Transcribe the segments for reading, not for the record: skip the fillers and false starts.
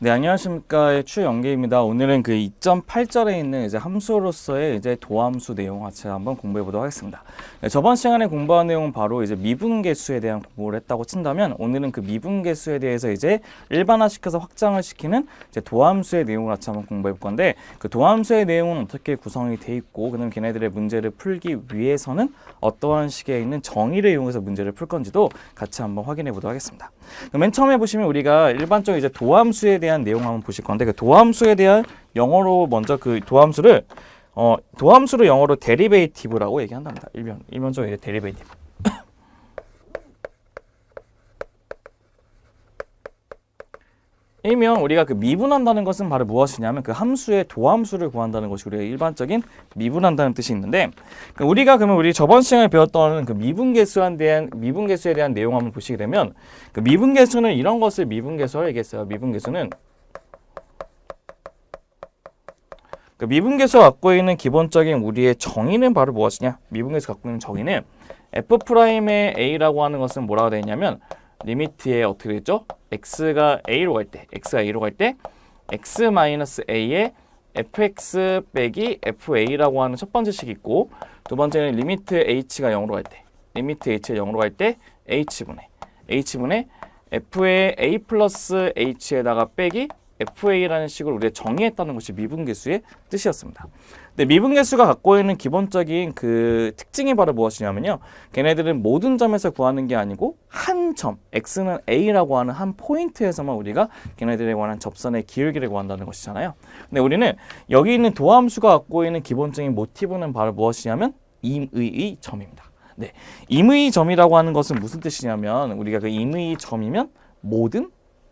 네, 안녕하십니까. 추영계입니다. 오늘은 그 2.8절에 있는 이제 함수로서의 이제 도함수 내용 같이 한번 공부해 보도록 하겠습니다. 네, 저번 시간에 공부한 내용은 바로 이제 미분계수에 대한 공부를 했다고 친다면 오늘은 그 미분계수에 대해서 이제 일반화시켜서 확장을 시키는 이제 도함수의 내용을 같이 한번 공부해 볼 건데 그 도함수의 내용은 어떻게 구성이 돼 있고 그다음 걔네들의 문제를 풀기 위해서는 어떠한 식의 있는 정의를 이용해서 문제를 풀 건지도 같이 한번 확인해 보도록 하겠습니다. 맨 처음에 보시면 우리가 일반적으로 이제 도함수에 대한 내용 한번 보실 건데 그 도함수에 대한 영어로 먼저 그 도함수를 도함수를 영어로 데리베이티브라고 얘기한답니다. 일반적으로 이제 데리베이티브. 일명 우리가 그 미분한다는 것은 바로 무엇이냐면 그 함수의 도함수를 구한다는 것이 우리가 일반적인 미분한다는 뜻이 있는데 우리가 그러면 우리 저번 시간에 배웠던 그 미분계수에 대한 내용 한번 보시게 되면 그 미분계수는 이런 것을 미분계수라고 얘기했어요. 미분계수는 그 미분계수가 갖고 있는 기본적인 우리의 정의는 바로 무엇이냐? 미분계수가 갖고 있는 정의는 f'의 a라고 하는 것은 뭐라고 되어 있냐면 리미트에 어떻게 되죠? x가 a로 갈 때 x-a에 fx 빼기 fa라고 하는 첫 번째 식이 있고 두 번째는 리미트 h가 0으로 갈 때 h분의 f의 a 플러스 h에다가 빼기 fa라는 식으로 우리가 정의했다는 것이 미분계수의 뜻이었습니다. 근데 미분계수가 갖고 있는 기본적인 그 특징이 바로 무엇이냐면요. 걔네들은 모든 점에서 구하는 게 아니고 한 점, x는 a라고 하는 한 포인트에서만 우리가 걔네들에 관한 접선의 기울기를 구한다는 것이잖아요. 근데 우리는 여기 있는 도함수가 갖고 있는 기본적인 모티브는 바로 무엇이냐면 임의의 점입니다. 네, 임의의 점이라고 하는 것은 무슨 뜻이냐면 우리가 그 임의의 점이면 모든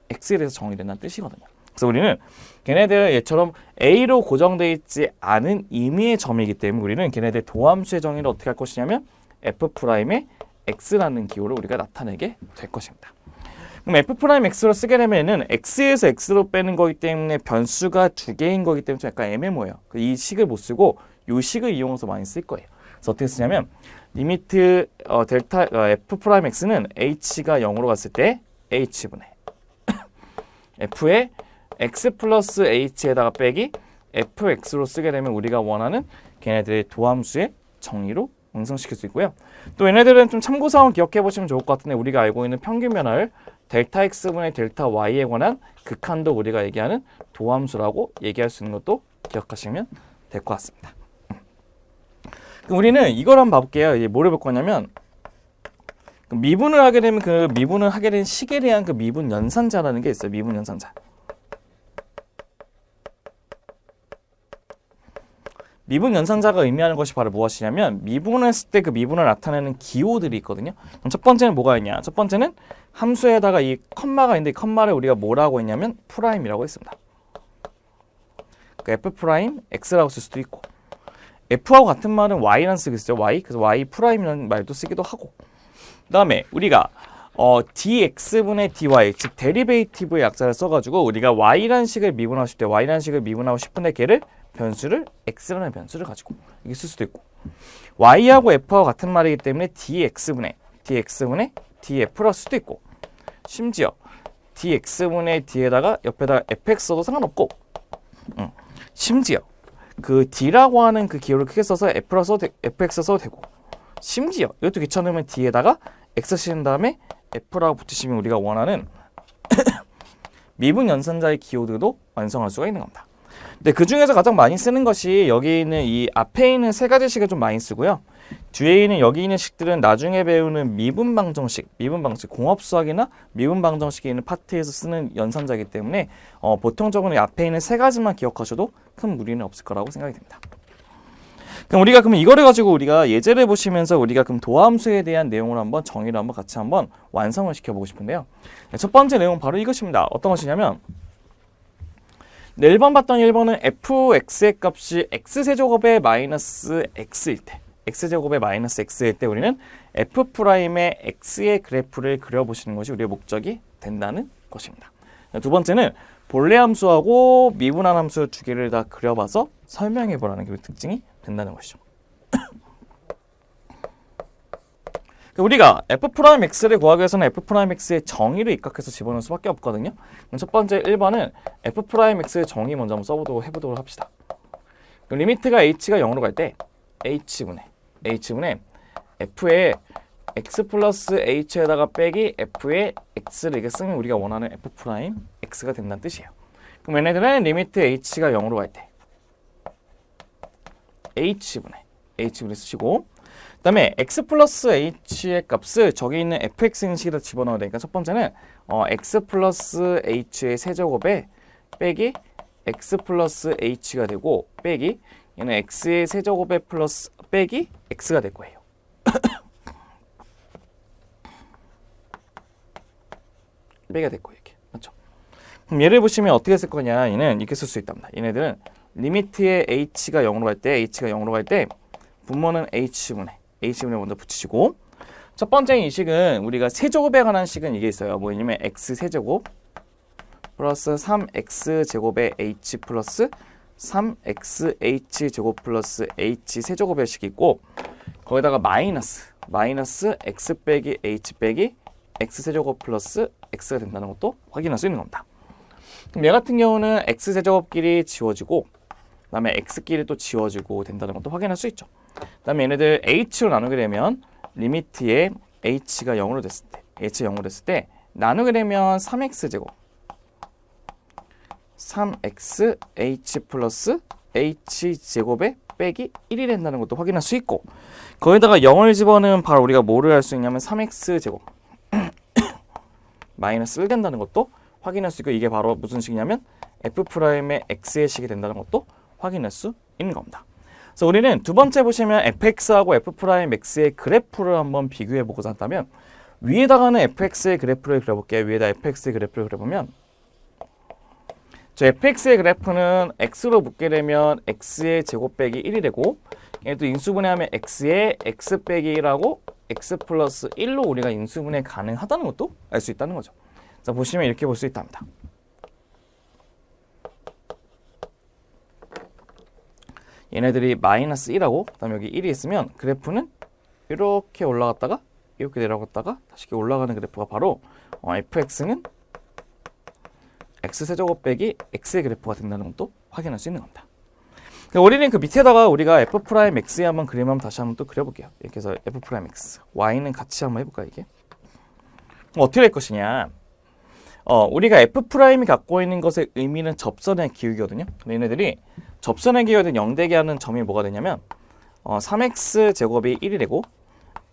x에 대해서 정의된다는 뜻이거든요. 그래서 우리는 걔네들 얘처럼 A로 고정되어 있지 않은 임의의 점이기 때문에 우리는 걔네들 도함수의 정의를 어떻게 할 것이냐면 F'의 X라는 기호를 우리가 나타내게 될 것입니다. 그럼 F'X로 쓰게 되면은 X에서 X로 빼는 거기 때문에 변수가 두 개인 거기 때문에 좀 약간 애매모호해요. 이 식을 못 쓰고 이 식을 이용해서 많이 쓸 거예요. 그래서 어떻게 쓰냐면 리미트 F'X는 H가 0으로 갔을 때 H분의 F의 x 플러스 h에다가 빼기 fx로 쓰게 되면 우리가 원하는 걔네들의 도함수의 정의로 완성시킬 수 있고요. 또 얘네들은 좀 참고사항 기억해 보시면 좋을 것 같은데 우리가 알고 있는 평균 변화를 델타 x분의 델타 y에 관한 극한도 우리가 얘기하는 도함수라고 얘기할 수 있는 것도 기억하시면 될 것 같습니다. 그럼 우리는 이걸 한번 봐볼게요. 이제 뭐를 볼 거냐면 미분을 하게 되면 그 미분을 하게 된 식에 대한 그 미분 연산자라는 게 있어요. 미분 연산자. 미분 연산자가 의미하는 것이 바로 무엇이냐면 미분을 했을 때 그 미분을 나타내는 기호들이 있거든요. 그럼 첫 번째는 뭐가 있냐? 첫 번째는 함수에다가 이 컴마가 있는데 이 컴마를 우리가 뭐라고 했냐면 프라임이라고 했습니다. 그 f 프라임 x라고 쓸 수도 있고 f하고 같은 말은 y라는 쓰기 있어요. y. 그래서 y 프라임이라는 말도 쓰기도 하고 그다음에 우리가 dx분의 dy 즉 데리베이티브의 약자를 써가지고 우리가 y라는 식을 미분하고 싶을 때 y라는 식을 미분하고 싶은데 걔를 변수를 x라는 변수를 가지고 이게 쓸 수도 있고 y하고 f하고 같은 말이기 때문에 dx분의 df라고 쓸 수도 있고 심지어 dx분의 d에다가 옆에다가 fx 써도 상관없고 심지어 그 d라고 하는 그 기호를 크게 써서 fx 써도 되고 심지어 이것도 귀찮으면 d에다가 x 쓰신 다음에 f라고 붙이시면 우리가 원하는 미분 연산자의 기호들도 완성할 수가 있는 겁니다. 근데 그 중에서 가장 많이 쓰는 것이 여기 있는 이 앞에 있는 세 가지 식을 좀 많이 쓰고요. 뒤에 있는 여기 있는 식들은 나중에 배우는 미분 방정식, 공업수학이나 미분 방정식이 있는 파트에서 쓰는 연산자이기 때문에 보통적으로 이 앞에 있는 세 가지만 기억하셔도 큰 무리는 없을 거라고 생각이 됩니다. 그럼 우리가 그러면 이거를 가지고 우리가 예제를 보시면서 우리가 그럼 도함수에 대한 내용을 한번 정의를 한번 같이 한번 완성을 시켜보고 싶은데요. 첫 번째 내용은 바로 이것입니다. 어떤 것이냐면 1번 봤던 1번은 fx의 값이 x제곱의 마이너스 x일 때 x제곱의 마이너스 x일 때 우리는 f'의 x의 그래프를 그려보시는 것이 우리의 목적이 된다는 것입니다. 두 번째는 본래 함수하고 미분한 함수 두 개를 다 그려봐서 설명해보라는 게 특징이 된다는 것이죠. 우리가 f'x를 구하기 위해서는 f'x의 정의를 입각해서 집어넣을 수밖에 없거든요. 그럼 첫 번째 1번은 f'x의 정의 먼저 한번 써보도록 해보도록 합시다. 그럼 리미트가 h가 0으로 갈 때 h분의 f의 x 플러스 h에다가 빼기 f의 x를 이렇게 쓰면 우리가 원하는 f'x가 된다는 뜻이에요. 그럼 얘네들은 리미트 h가 0으로 갈 때 h분의 쓰시고, 그 다음에 x 플러스 h의 값을 저기 있는 fx 식에다 집어넣어야 되니까 첫 번째는 x 플러스 h의 세제곱에 빼기 x 플러스 h가 되고 빼기 얘는 x의 세제곱에 플러스 빼기 x가 될 거예요. 빼기가 될 거예요. 이렇게. 맞죠? 그럼 얘를 보시면 어떻게 쓸 거냐, 얘는 이렇게 쓸 수 있답니다. 얘네들은 리미트의 h가 0으로 갈 때 분모는 h분의 먼저 붙이시고, 첫 번째 이 식은 우리가 세제곱에 관한 식은 이게 있어요. 뭐냐면 x 세제곱 플러스 3x 제곱의 h 플러스 3xh 제곱 플러스 h 세제곱의 식이 있고, 거기다가 마이너스 x 빼기 h 빼기 x 세제곱 플러스 x가 된다는 것도 확인할 수 있는 겁니다. 그럼 얘 같은 경우는 x 세제곱끼리 지워지고 그 다음에 x끼리 또 지워지고 된다는 것도 확인할 수 있죠. 그 다음에 얘네들 h로 나누게 되면 리미트에 h가 0으로 됐을 때 나누게 되면 3x제곱 3xh 플러스 h제곱에 빼기 1이 된다는 것도 확인할 수 있고, 거기다가 0을 집어넣으면 바로 우리가 뭐를 할 수 있냐면 3x제곱 마이너스 1 된다는 것도 확인할 수 있고, 이게 바로 무슨 식이냐면 f'의 x의 식이 된다는 것도 확인할 수 있는 겁니다. 그래서 우리는 두 번째 보시면 fx하고 f'x의 그래프를 한번 비교해 보고자 한다면, 위에다가는 fx의 그래프를 그려볼게요. 위에다 fx의 그래프를 그려보면 저 fx의 그래프는 x로 묶게 되면 x의 제곱 빼기 1이 되고, 얘도 인수분해하면 x의 x 빼기 1하고 x 플러스 1로 우리가 인수분해 가능하다는 것도 알 수 있다는 거죠. 자, 보시면 이렇게 볼 수 있답니다. 얘네들이 마이너스 1하고 그 다음에 여기 1이 있으면 그래프는 이렇게 올라갔다가 이렇게 내려갔다가 다시 이렇게 올라가는 그래프가 바로 fx는 x세제곱 빼기 x의 그래프가 된다는 것도 확인할 수 있는 겁니다. 우리는 그 밑에다가 우리가 f'x의 한번 그림 한번 다시 한번 또 그려볼게요. 이렇게 해서 f'x, y는 같이 한번 해볼까요, 이게? 어떻게 될 것이냐? 우리가 f'이 갖고 있는 것의 의미는 접선의 기울기거든요. 얘네들이 접선의 기울기를 0되게 하는 점이 뭐가 되냐면 3x 제곱이 1이 되고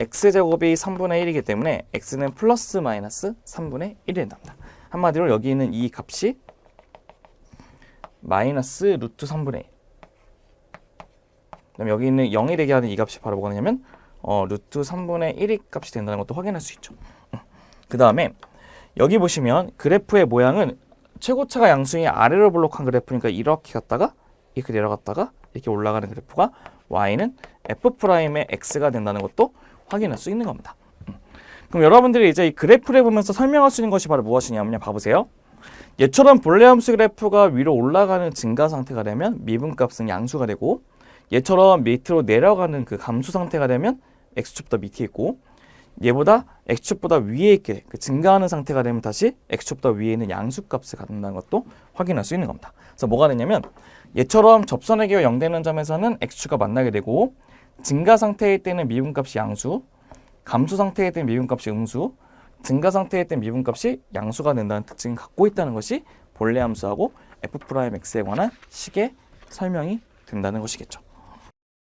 x 제곱이 3분의 1이기 때문에 x는 플러스 마이너스 3분의 1이 된답니다. 한마디로 여기 있는 이 값이 마이너스 루트 3분의 1. 그다음에 여기 있는 0이 되게 하는 이 값이 바로 뭐가 되냐면 루트 3분의 1이 값이 된다는 것도 확인할 수 있죠. 그 다음에 여기 보시면 그래프의 모양은 최고차가 양수인 아래로 블록한 그래프니까 이렇게 갔다가 이렇게 내려갔다가 이렇게 올라가는 그래프가 y는 f'의 x가 된다는 것도 확인할 수 있는 겁니다. 그럼 여러분들이 이제 이 그래프를 보면서 설명할 수 있는 것이 바로 무엇이냐면, 봐보세요. 얘처럼 본래 함수 그래프가 위로 올라가는 증가 상태가 되면 미분값은 양수가 되고, 얘처럼 밑으로 내려가는 그 감수 상태가 되면 x축보다 밑에 있고, 얘보다 x축보다 위에 있게 그 증가하는 상태가 되면 다시 x축보다 위에 있는 양수값을 갖는다는 것도 확인할 수 있는 겁니다. 그래서 뭐가 되냐면, 얘처럼 접선의 기호 0 되는 점에서는 x축과 만나게 되고, 증가 상태일 때는 미분값이 양수, 감수 상태일 때는 미분값이 음수, 증가 상태일 때는 미분값이 양수가 된다는 특징을 갖고 있다는 것이 본래 함수하고 f'x에 관한 식의 설명이 된다는 것이겠죠.